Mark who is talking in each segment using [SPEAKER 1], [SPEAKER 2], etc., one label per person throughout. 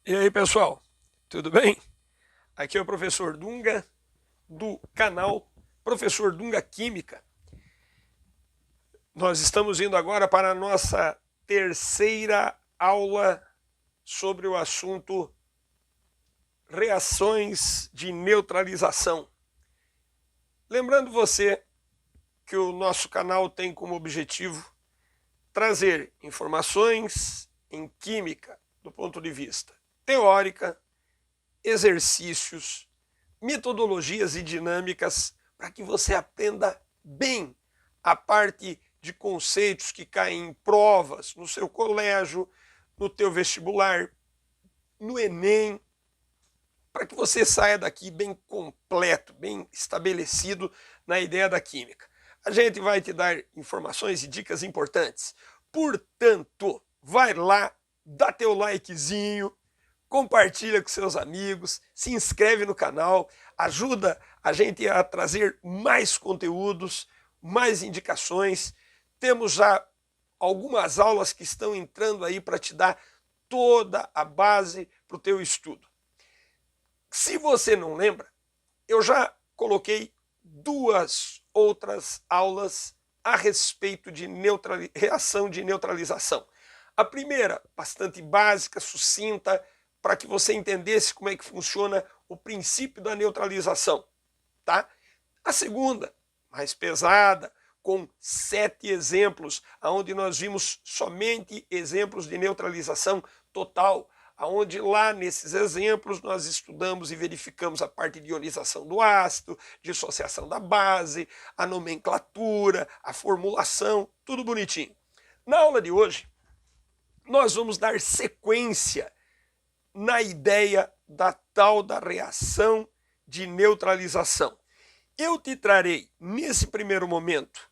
[SPEAKER 1] E aí, pessoal, tudo bem? Aqui é o professor Dunga, do canal Professor Dunga Química. Nós estamos indo agora para a nossa terceira aula sobre o assunto reações de neutralização. Lembrando você que o nosso canal tem como objetivo trazer informações em química do ponto de vista teórica, exercícios, metodologias e dinâmicas para que você aprenda bem a parte de conceitos que caem em provas no seu colégio, no teu vestibular, no Enem, para que você saia daqui bem completo, bem estabelecido na ideia da química. A gente vai te dar informações e dicas importantes. Portanto, vai lá, dá teu likezinho, compartilha com seus amigos, se inscreve no canal, ajuda a gente a trazer mais conteúdos, mais indicações. Temos já algumas aulas que estão entrando aí para te dar toda a base para o teu estudo. Se você não lembra, eu já coloquei duas outras aulas a respeito de reação de neutralização. A primeira, bastante básica, sucinta, para que você entendesse como é que funciona o princípio da neutralização, tá? A segunda, mais pesada, com 7 exemplos, onde nós vimos somente exemplos de neutralização total, onde lá nesses exemplos nós estudamos e verificamos a parte de ionização do ácido, dissociação da base, a nomenclatura, a formulação, tudo bonitinho. Na aula de hoje, nós vamos dar sequência na ideia da tal da reação de neutralização. Eu te trarei, nesse primeiro momento,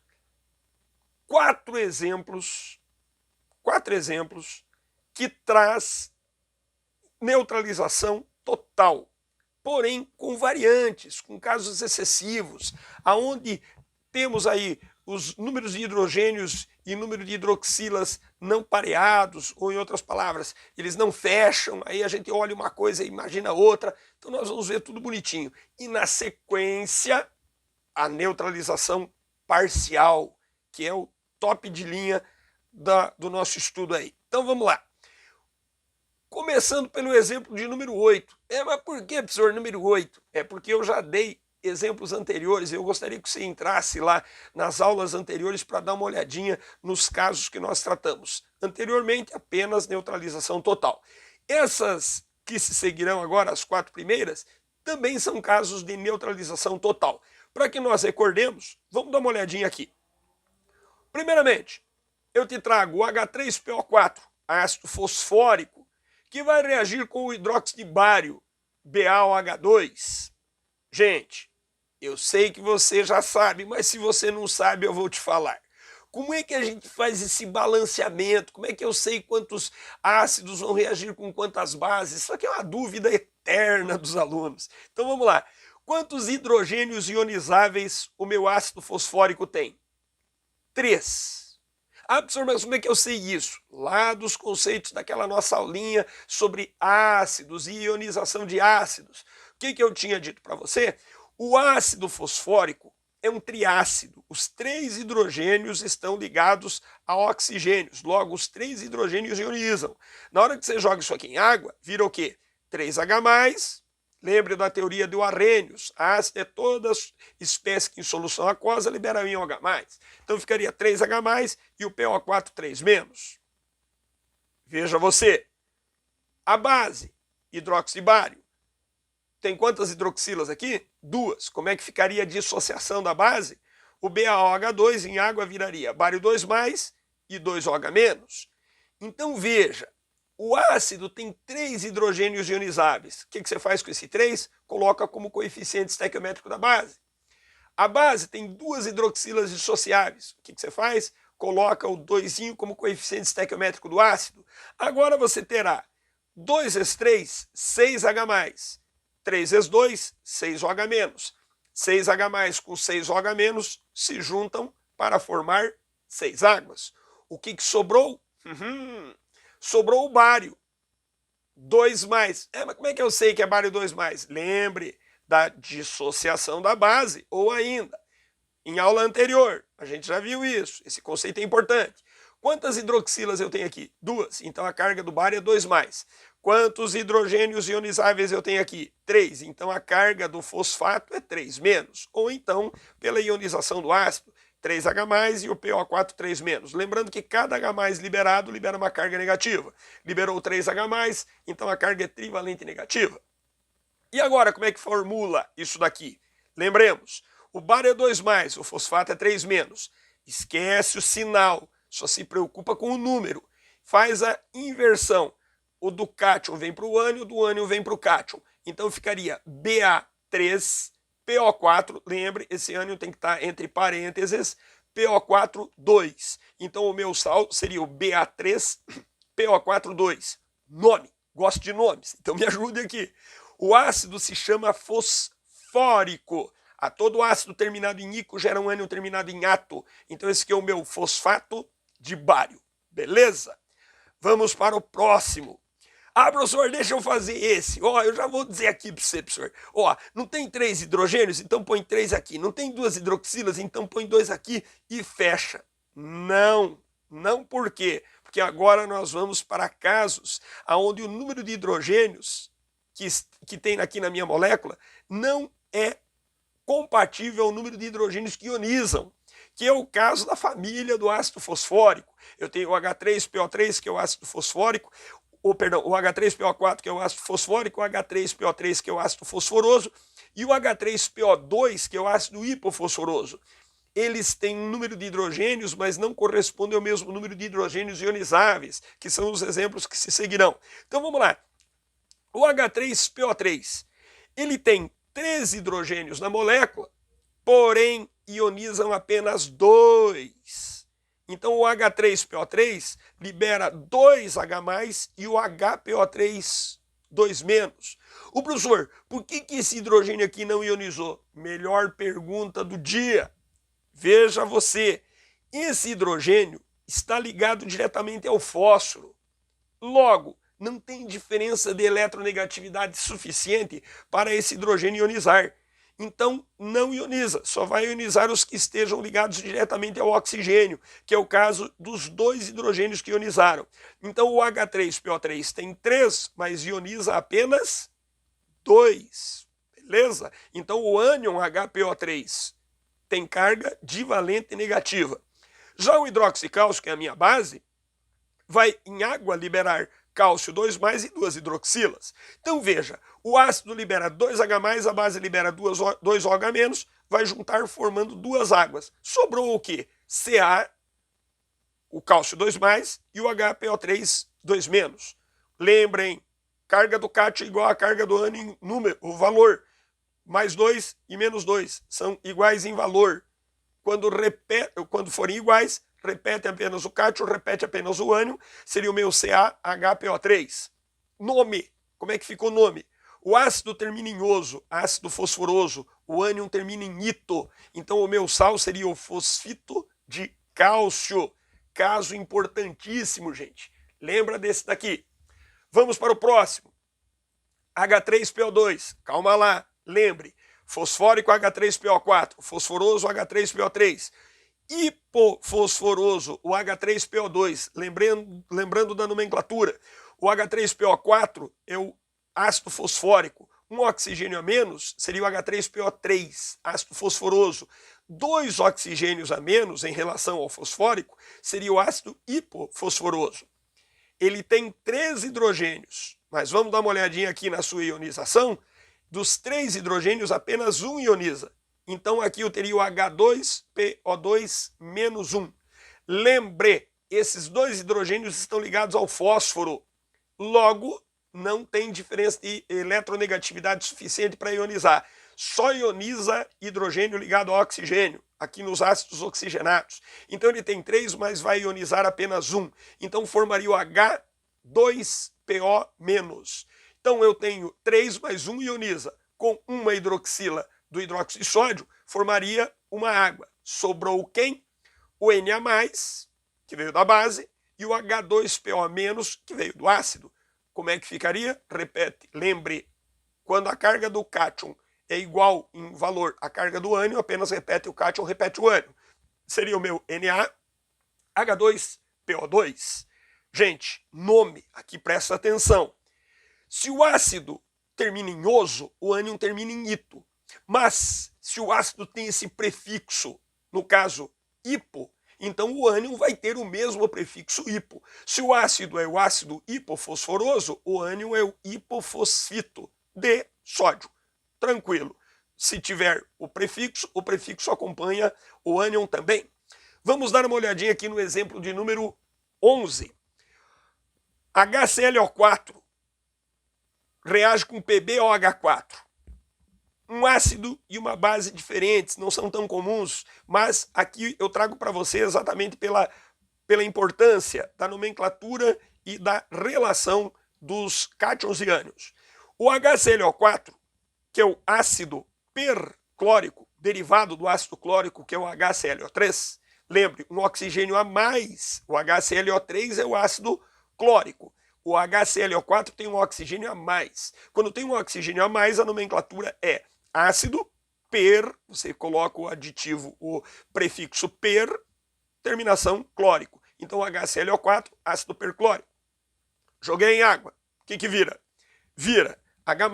[SPEAKER 1] quatro exemplos que traz neutralização total, porém com variantes, com casos excessivos, aonde temos aí os números de hidrogênios e número de hidroxilas não pareados, ou em outras palavras, eles não fecham, aí a gente olha uma coisa e imagina outra, então nós vamos ver tudo bonitinho. E na sequência, a neutralização parcial, que é o top de linha do nosso estudo aí. Então vamos lá. Começando pelo exemplo de número 8. Mas por que, professor, número 8? É porque eu já dei exemplos anteriores, eu gostaria que você entrasse lá nas aulas anteriores para dar uma olhadinha nos casos que nós tratamos. Anteriormente, apenas neutralização total. Essas que se seguirão agora, as 4 primeiras, também são casos de neutralização total. Para que nós recordemos, vamos dar uma olhadinha aqui. Primeiramente, eu te trago o H3PO4, ácido fosfórico, que vai reagir com o hidróxido de bário, BaOH2. Gente, eu sei que você já sabe, mas se você não sabe, eu vou te falar. Como é que a gente faz esse balanceamento? Como é que eu sei quantos ácidos vão reagir com quantas bases? Isso aqui é uma dúvida eterna dos alunos. Então vamos lá. Quantos hidrogênios ionizáveis o meu ácido fosfórico tem? 3. Ah, professor, mas como é que eu sei isso? Lá dos conceitos daquela nossa aulinha sobre ácidos e ionização de ácidos. O que eu tinha dito para você? O ácido fosfórico é um triácido. Os 3 hidrogênios estão ligados a oxigênios. Logo, os 3 hidrogênios ionizam. Na hora que você joga isso aqui em água, vira o quê? 3H+. Lembre da teoria do Arrhenius. Ácido é toda espécie que em solução aquosa libera íon H+. Então ficaria 3H+, e o PO4 3-. Veja você. A base, hidróxido de bário, tem quantas hidroxilas aqui? 2. Como é que ficaria a dissociação da base? O BaOH2 em água viraria bário 2+ e 2OH-. Então veja, o ácido tem 3 hidrogênios ionizáveis. O que você faz com esse 3? Coloca como coeficiente estequiométrico da base. A base tem 2 hidroxilas dissociáveis. O que você faz? Coloca o 2 como coeficiente estequiométrico do ácido. Agora você terá 2 vezes 3, 6H+. 3 vezes 2, 6OH-. 6H+ com 6OH- se juntam para formar 6 águas. O que sobrou? Sobrou o bário. 2+. Mas como é que eu sei que é bário 2+? Lembre da dissociação da base, ou ainda, em aula anterior, a gente já viu isso, esse conceito é importante. Quantas hidroxilas eu tenho aqui? 2, então a carga do bário é 2+. Quantos hidrogênios ionizáveis eu tenho aqui? 3, então a carga do fosfato é 3-. Ou então, pela ionização do ácido, 3H+, e o PO4 3-. Lembrando que cada H+ liberado libera uma carga negativa. Liberou 3H+, então a carga é trivalente negativa. E agora, como é que formula isso daqui? Lembremos, o bário é 2+, o fosfato é 3-. Esquece o sinal, só se preocupa com o número. Faz a inversão. O do cátion vem para o ânion, o do ânion vem para o cátion. Então ficaria Ba3, PO4, lembre, esse ânion tem que estar entre parênteses, PO4, 2. Então o meu sal seria o Ba3, PO4, 2. Nome, gosto de nomes, então me ajude aqui. O ácido se chama fosfórico. A todo ácido terminado em ico gera um ânion terminado em ato. Então esse aqui é o meu fosfato de bário. Beleza? Vamos para o próximo. Ah, professor, deixa eu fazer esse. Eu já vou dizer aqui para você, professor. Não tem 3 hidrogênios? Então põe 3 aqui. Não tem 2 hidroxilas? Então põe 2 aqui e fecha. Não. Não por quê? Porque agora nós vamos para casos onde o número de hidrogênios que tem aqui na minha molécula não é compatível ao número de hidrogênios que ionizam, que é o caso da família do ácido fosfórico. Eu tenho o H3PO3, que é o ácido fosfórico, o H3PO4, que é o ácido fosfórico, o H3PO3, que é o ácido fosforoso, e o H3PO2, que é o ácido hipofosforoso. Eles têm um número de hidrogênios, mas não correspondem ao mesmo número de hidrogênios ionizáveis, que são os exemplos que se seguirão. Então vamos lá. O H3PO3, ele tem 3 hidrogênios na molécula, porém ionizam apenas 2. Então o H3PO3 libera 2H+, e o HPO3 2-. O professor, por que esse hidrogênio aqui não ionizou? Melhor pergunta do dia. Veja você, esse hidrogênio está ligado diretamente ao fósforo. Logo, não tem diferença de eletronegatividade suficiente para esse hidrogênio ionizar. Então, não ioniza, só vai ionizar os que estejam ligados diretamente ao oxigênio, que é o caso dos 2 hidrogênios que ionizaram. Então, o H3PO3 tem 3, mas ioniza apenas 2. Beleza? Então, o ânion HPO3 tem carga divalente negativa. Já o hidroxicálcio, que é a minha base, vai em água liberar cálcio 2+ e 2 hidroxilas. Então veja, o ácido libera 2H+, a base libera 2OH-, vai juntar formando 2 águas. Sobrou o quê? Ca, o cálcio 2+, e o HPO3 2-. Lembrem, carga do cátion igual a carga do ânion em número, o valor. Mais 2 e menos 2 são iguais em valor. Quando forem iguais, repete apenas o cátion, repete apenas o ânion, seria o meu CaHPO3. Nome, como é que ficou o nome? O ácido termina em oso, ácido fosforoso, o ânion termina em ito, então o meu sal seria o fosfito de cálcio. Caso importantíssimo, gente. Lembra desse daqui. Vamos para o próximo. H3PO2, calma lá, lembre, fosfórico H3PO4, fosforoso H3PO3, hipofosforoso, o H3PO2, lembrando da nomenclatura, o H3PO4 é o ácido fosfórico, um oxigênio a menos seria o H3PO3, ácido fosforoso, 2 oxigênios a menos em relação ao fosfórico seria o ácido hipofosforoso. Ele tem 3 hidrogênios, mas vamos dar uma olhadinha aqui na sua ionização. Dos 3 hidrogênios, apenas um ioniza. Então aqui eu teria o H2PO2-1. Lembre, esses 2 hidrogênios estão ligados ao fósforo. Logo, não tem diferença de eletronegatividade suficiente para ionizar. Só ioniza hidrogênio ligado ao oxigênio, aqui nos ácidos oxigenados. Então ele tem 3, mas vai ionizar apenas 1. Então formaria o H2PO-. Então eu tenho 3 mais 1 ioniza. Com uma hidroxila do hidróxido de sódio, formaria uma água. Sobrou quem? O Na+, que veio da base, e o H2PO-, que veio do ácido. como é que ficaria? Repete, lembre, quando a carga do cátion é igual em valor à carga do ânion, apenas repete o cátion, repete o ânion. Seria o meu NaH2PO2. Gente, nome, aqui presta atenção. Se o ácido termina em oso, o ânion termina em ito. Mas, se o ácido tem esse prefixo, no caso, hipo, então o ânion vai ter o mesmo prefixo hipo. Se o ácido é o ácido hipofosforoso, o ânion é o hipofosfito de sódio. Tranquilo. Se tiver o prefixo acompanha o ânion também. Vamos dar uma olhadinha aqui no exemplo de número 11. HClO4 reage com PbOH4. Um ácido e uma base diferentes, não são tão comuns, mas aqui eu trago para você exatamente pela importância da nomenclatura e da relação dos cátions e ânions. O HClO4, que é o ácido perclórico, derivado do ácido clórico, que é o HClO3, lembre, um oxigênio a mais, o HClO3 é o ácido clórico. O HClO4 tem um oxigênio a mais. Quando tem um oxigênio a mais, a nomenclatura é ácido per, você coloca o aditivo, o prefixo per, terminação clórico. Então HClO4, ácido perclórico. Joguei em água, o que vira? Vira H+,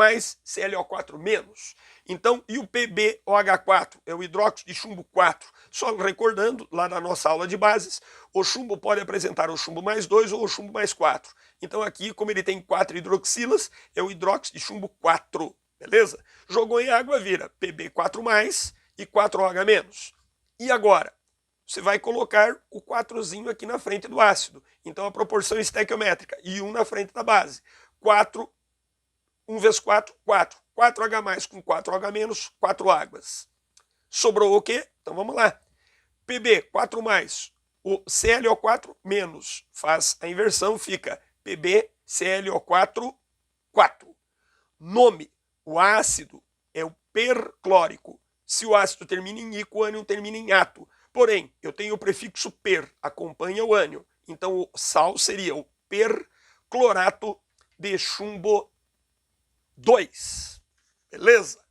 [SPEAKER 1] ClO4-. Então, e o PbOH4? É o hidróxido de chumbo 4. Só recordando, lá na nossa aula de bases, o chumbo pode apresentar o chumbo +2 ou o chumbo +4. Então aqui, como ele tem 4 hidroxilas, é o hidróxido de chumbo 4. Beleza? Jogou em água, vira Pb4+ e 4OH-. E agora? Você vai colocar o 4zinho aqui na frente do ácido. Então a proporção estequiométrica. E 1 na frente da base. 4, 1 vezes 4, 4. 4H+ com 4OH-, 4 águas. Sobrou o quê? Então vamos lá. Pb, 4+, o ClO4- faz a inversão, fica PbClO4, 4. Nome, o ácido é o perclórico. Se o ácido termina em ico, o ânion termina em ato. Porém, eu tenho o prefixo per, acompanha o ânion. Então o sal seria o perclorato de chumbo 2. Beleza?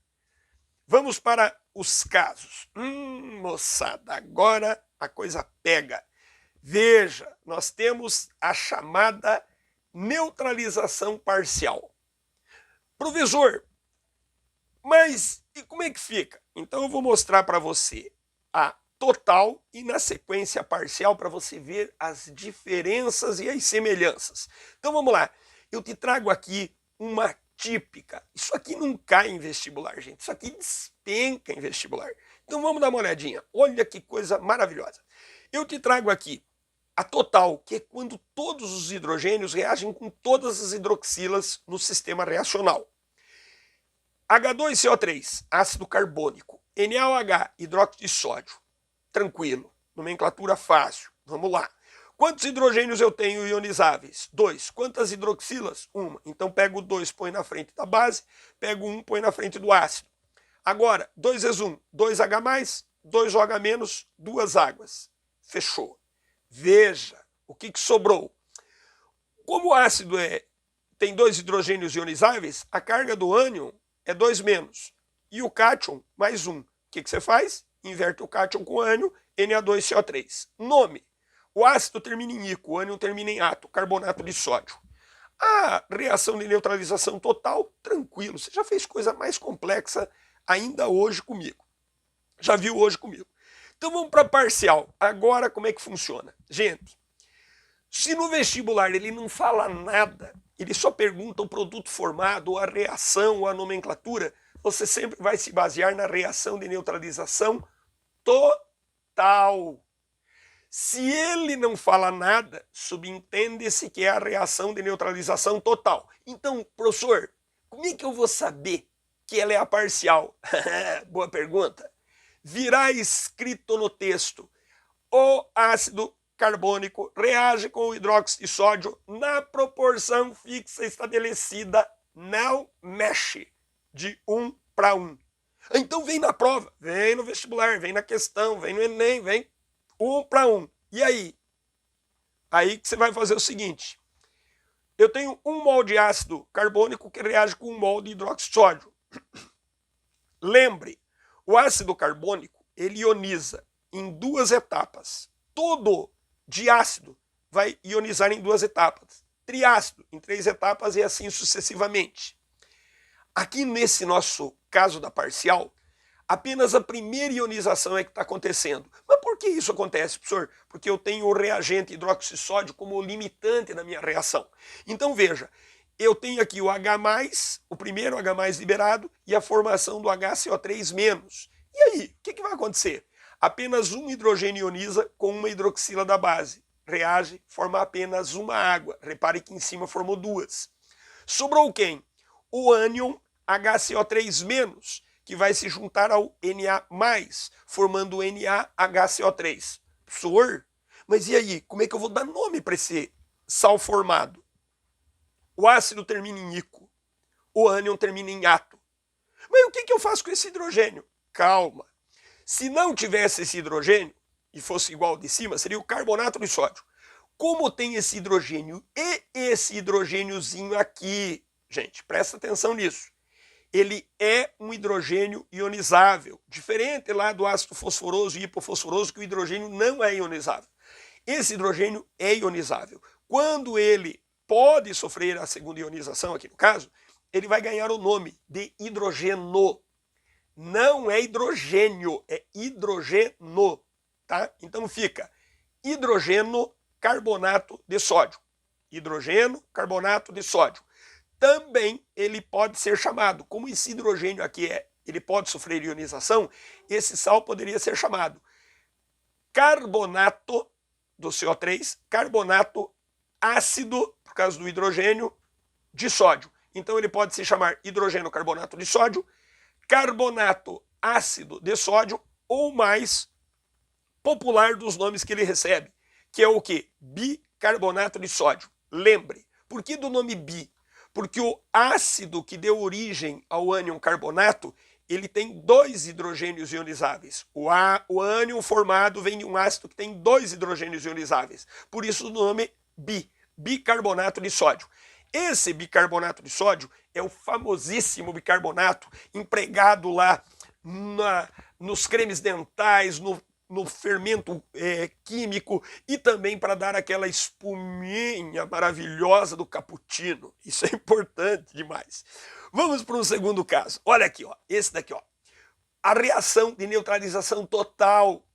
[SPEAKER 1] Vamos para os casos. Moçada, agora a coisa pega. Veja, nós temos a chamada neutralização parcial. Professor, mas e como é que fica? Então eu vou mostrar para você a total e na sequência parcial para você ver as diferenças e as semelhanças. Então vamos lá, eu te trago aqui uma típica. Isso aqui não cai em vestibular, gente. Isso aqui despenca em vestibular. Então vamos dar uma olhadinha. Olha que coisa maravilhosa. Eu te trago aqui a total, que é quando todos os hidrogênios reagem com todas as hidroxilas no sistema reacional. H2CO3, ácido carbônico. NaOH, hidróxido de sódio. Tranquilo. Nomenclatura fácil. Vamos lá. Quantos hidrogênios eu tenho ionizáveis? 2. Quantas hidroxilas? 1. Então pego o 2, põe na frente da base, pego 1, põe na frente do ácido. Agora, 2 vezes 1, 2H+, 2OH-, 2 águas. Fechou. Veja o que sobrou. Como o ácido tem 2 hidrogênios ionizáveis, a carga do ânion é 2-. E o cátion, mais 1. O que você faz? Inverte o cátion com o ânion, Na2CO3. Nome. O ácido termina em ico, o ânion termina em ato, carbonato de sódio. A reação de neutralização total, tranquilo. Você já fez coisa mais complexa ainda hoje comigo. Já viu hoje comigo. Então vamos para parcial. Agora como é que funciona? Gente, se no vestibular ele não fala nada, ele só pergunta o produto formado, ou a reação, ou a nomenclatura, você sempre vai se basear na reação de neutralização total. Se ele não fala nada, subentende-se que é a reação de neutralização total. Então, professor, como é que eu vou saber que ela é a parcial? Boa pergunta. Virá escrito no texto: o ácido carbônico reage com o hidróxido de sódio na proporção fixa estabelecida, não mexe, de 1 para 1. Então vem na prova, vem no vestibular, vem na questão, vem no Enem, vem 1 para 1. E aí? Aí que você vai fazer o seguinte: eu tenho 1 mol de ácido carbônico que reage com 1 mol de hidróxido de sódio. Lembre, o ácido carbônico, ele ioniza em 2 etapas. Todo diácido vai ionizar em 2 etapas. Triácido em 3 etapas e assim sucessivamente. Aqui nesse nosso caso da parcial, apenas a primeira ionização é que está acontecendo. Mas por que isso acontece, professor? Porque eu tenho o reagente hidróxido de sódio como limitante da minha reação. Então veja, eu tenho aqui o H+, o primeiro H+ liberado e a formação do HCO3-. E aí, o que vai acontecer? Apenas um hidrogênio ioniza com uma hidroxila da base. Reage, forma apenas uma água. Repare que em cima formou 2. Sobrou quem? O ânion HCO3-, que vai se juntar ao Na+, formando o NaHCO3. Professor, mas e aí, como é que eu vou dar nome para esse sal formado? O ácido termina em ico, o ânion termina em ato. Mas o que eu faço com esse hidrogênio? Calma. Se não tivesse esse hidrogênio, e fosse igual ao de cima, seria o carbonato de sódio. Como tem esse hidrogênio e esse hidrogêniozinho aqui, gente, presta atenção nisso. Ele é um hidrogênio ionizável, diferente lá do ácido fosforoso e hipofosforoso, que o hidrogênio não é ionizável. Esse hidrogênio é ionizável. Quando ele pode sofrer a segunda ionização, aqui no caso, ele vai ganhar o nome de hidrogeno. Não é hidrogênio, é hidrogeno, tá? Então fica hidrogeno carbonato de sódio. Hidrogeno carbonato de sódio. Também ele pode ser chamado, como esse hidrogênio aqui ele pode sofrer ionização, esse sal poderia ser chamado carbonato do CO3, carbonato ácido, por causa do hidrogênio, de sódio. Então ele pode se chamar hidrogênio carbonato de sódio, carbonato ácido de sódio, ou mais popular dos nomes que ele recebe, que é o quê? Bicarbonato de sódio. Lembre, por que do nome bi? Porque o ácido que deu origem ao ânion carbonato, ele tem 2 hidrogênios ionizáveis. O ânion formado vem de um ácido que tem 2 hidrogênios ionizáveis. Por isso o nome bicarbonato de sódio. Esse bicarbonato de sódio é o famosíssimo bicarbonato empregado lá nos cremes dentais, no fermento químico e também para dar aquela espuminha maravilhosa do cappuccino. Isso é importante demais. Vamos para um segundo caso. Olha aqui, ó, esse daqui, ó. A reação de neutralização total.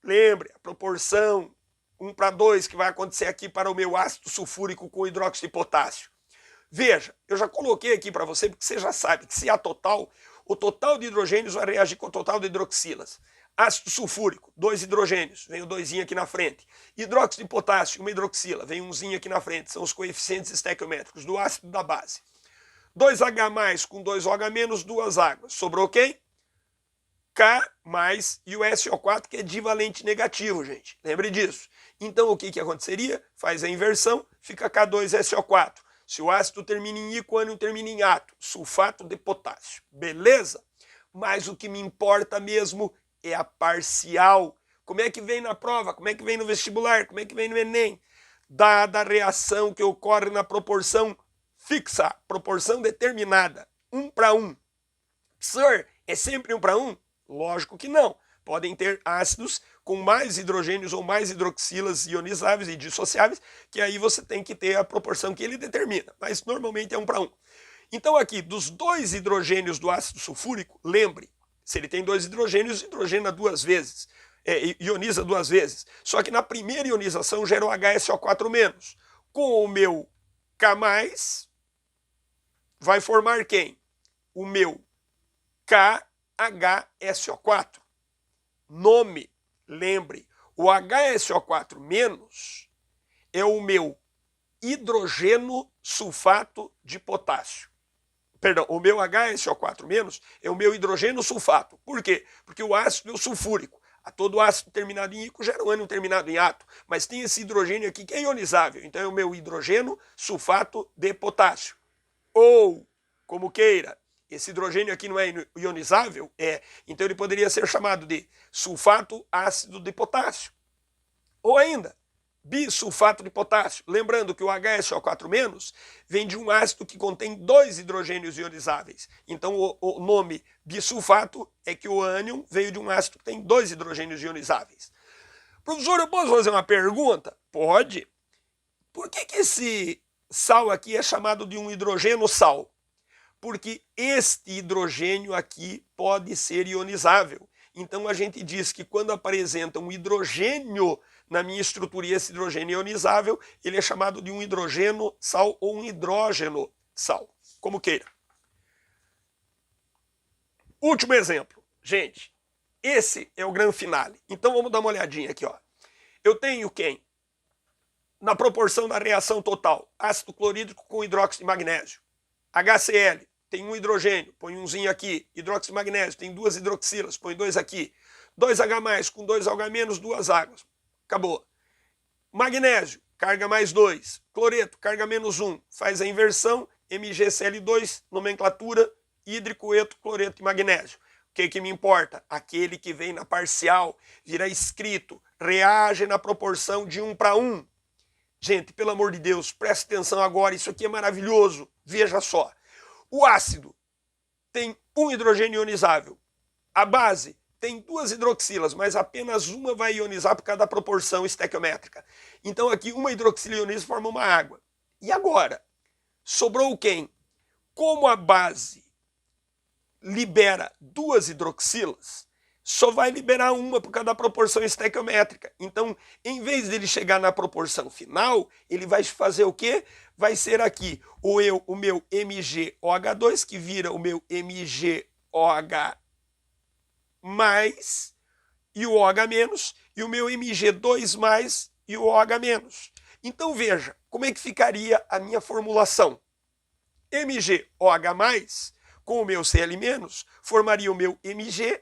[SPEAKER 1] Lembre, a proporção 1:2 que vai acontecer aqui para o meu ácido sulfúrico com hidróxido de potássio. Veja, eu já coloquei aqui para você, porque você já sabe que se há total, o total de hidrogênios vai reagir com o total de hidroxilas. Ácido sulfúrico, 2 hidrogênios, vem o 2 aqui na frente. Hidróxido de potássio, uma hidroxila, vem 1 aqui na frente, são os coeficientes estequiométricos do ácido da base. 2H+ com 2OH-, 2 águas. Sobrou quem? K+ e o SO4, que é divalente negativo, gente. Lembre disso. Então o que aconteceria? Faz a inversão, fica K2SO4. Se o ácido termina em ico, o ânion termina em ato. Sulfato de potássio. Beleza? Mas o que me importa mesmo é a parcial. Como é que vem na prova? Como é que vem no vestibular? Como é que vem no Enem? Dada a reação que ocorre na proporção fixa, proporção determinada, 1:1. Professor, é sempre 1:1? Lógico que não. Podem ter ácidos com mais hidrogênios ou mais hidroxilas ionizáveis e dissociáveis, que aí você tem que ter a proporção que ele determina, mas normalmente é 1:1. Então aqui, dos 2 hidrogênios do ácido sulfúrico, lembre, se ele tem 2 hidrogênios, hidrogena 2 vezes, ioniza 2 vezes. Só que na primeira ionização gera o HSO4-. Com o meu K+, vai formar quem? O meu KHSO4. Nome, lembre, o HSO4- é o meu hidrogeno sulfato de potássio. Perdão, o meu HSO4- é o meu hidrogeno sulfato. Por quê? Porque o ácido é o sulfúrico. A todo ácido terminado em ico gera um ânion terminado em ato. Mas tem esse hidrogênio aqui que é ionizável. Então é o meu hidrogeno sulfato de potássio. Ou, como queira, esse hidrogênio aqui não é ionizável? É. Então ele poderia ser chamado de sulfato ácido de potássio. Ou ainda, bisulfato de potássio. Lembrando que o HSO4- vem de um ácido que contém 2 hidrogênios ionizáveis. Então o nome bisulfato é que o ânion veio de um ácido que tem 2 hidrogênios ionizáveis. Professor, eu posso fazer uma pergunta? Pode. Por que esse sal aqui é chamado de um hidrogênio sal? Porque este hidrogênio aqui pode ser ionizável. Então a gente diz que quando apresenta um hidrogênio na minha estrutura e esse hidrogênio ionizável, ele é chamado de um hidrogênio sal ou um hidrógeno sal, como queira. Último exemplo. Gente, esse é o grande finale. Então vamos dar uma olhadinha aqui, ó. Eu tenho quem? Na proporção da reação total, ácido clorídrico com hidróxido de magnésio. HCl, tem um hidrogênio, põe umzinho aqui. Hidróxido de magnésio, tem 2 hidroxilas, põe 2 aqui. 2H+, com 2OH-, 2 águas. Acabou. Magnésio, carga mais 2. Cloreto, carga menos 1. Faz a inversão, MgCl2, nomenclatura, hídrico, eto, cloreto e magnésio. O que me importa? Aquele que vem na parcial, vira escrito, reage na proporção de 1:1. Gente, pelo amor de Deus, preste atenção agora, isso aqui é maravilhoso. Veja só. O ácido tem um hidrogênio ionizável. A base tem 2 hidroxilas, mas apenas uma vai ionizar por causa da proporção estequiométrica. Então aqui uma hidroxila ioniza e forma uma água. E agora? Sobrou quem? Como a base libera 2 hidroxilas, só vai liberar uma por causa da proporção estequiométrica. Então, em vez dele chegar na proporção final, ele vai fazer o quê? Vai ser aqui o meu MgOH2, que vira o meu MgOH+, e o OH-, e o meu Mg2+, e o OH-. Então, veja, como é que ficaria a minha formulação? MgOH+, com o meu Cl-, formaria o meu MgOHCl.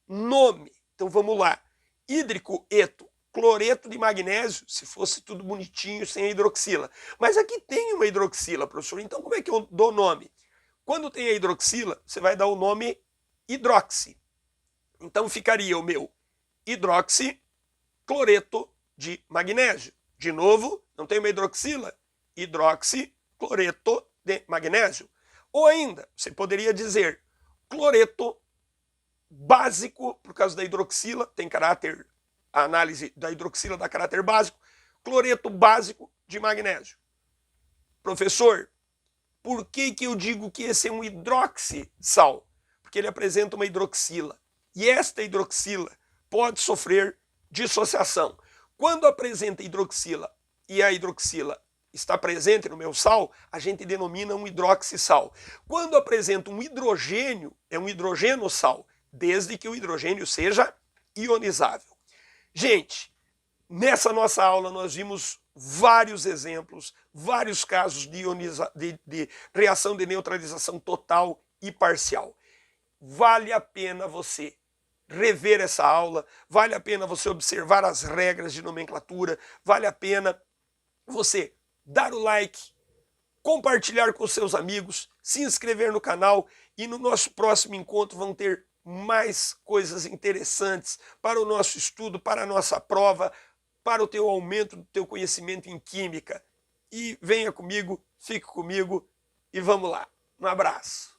[SPEAKER 1] Nome. Então vamos lá. Hídrico, eto, cloreto de magnésio, se fosse tudo bonitinho, sem a hidroxila. Mas aqui tem uma hidroxila, professor. Então como é que eu dou nome? Quando tem a hidroxila, você vai dar o nome hidroxi. Então ficaria o meu hidroxicloreto de magnésio. De novo, não tem uma hidroxila? Hidroxicloreto de magnésio. Ou ainda, você poderia dizer cloreto básico, por causa da hidroxila, tem caráter, a análise da hidroxila dá caráter básico, cloreto básico de magnésio. Professor, por que eu digo que esse é um hidroxissal? Porque ele apresenta uma hidroxila. E esta hidroxila pode sofrer dissociação. Quando apresenta hidroxila e a hidroxila está presente no meu sal, a gente denomina um hidroxissal. Quando apresenta um hidrogênio, é um hidrogênio-sal, desde que o hidrogênio seja ionizável. Gente, nessa nossa aula nós vimos vários exemplos, vários casos de reação de neutralização total e parcial. Vale a pena você rever essa aula, vale a pena você observar as regras de nomenclatura, vale a pena você dar o like, compartilhar com seus amigos, se inscrever no canal e no nosso próximo encontro vão ter mais coisas interessantes para o nosso estudo, para a nossa prova, para o teu aumento do teu conhecimento em química. E venha comigo, fique comigo e vamos lá. Um abraço.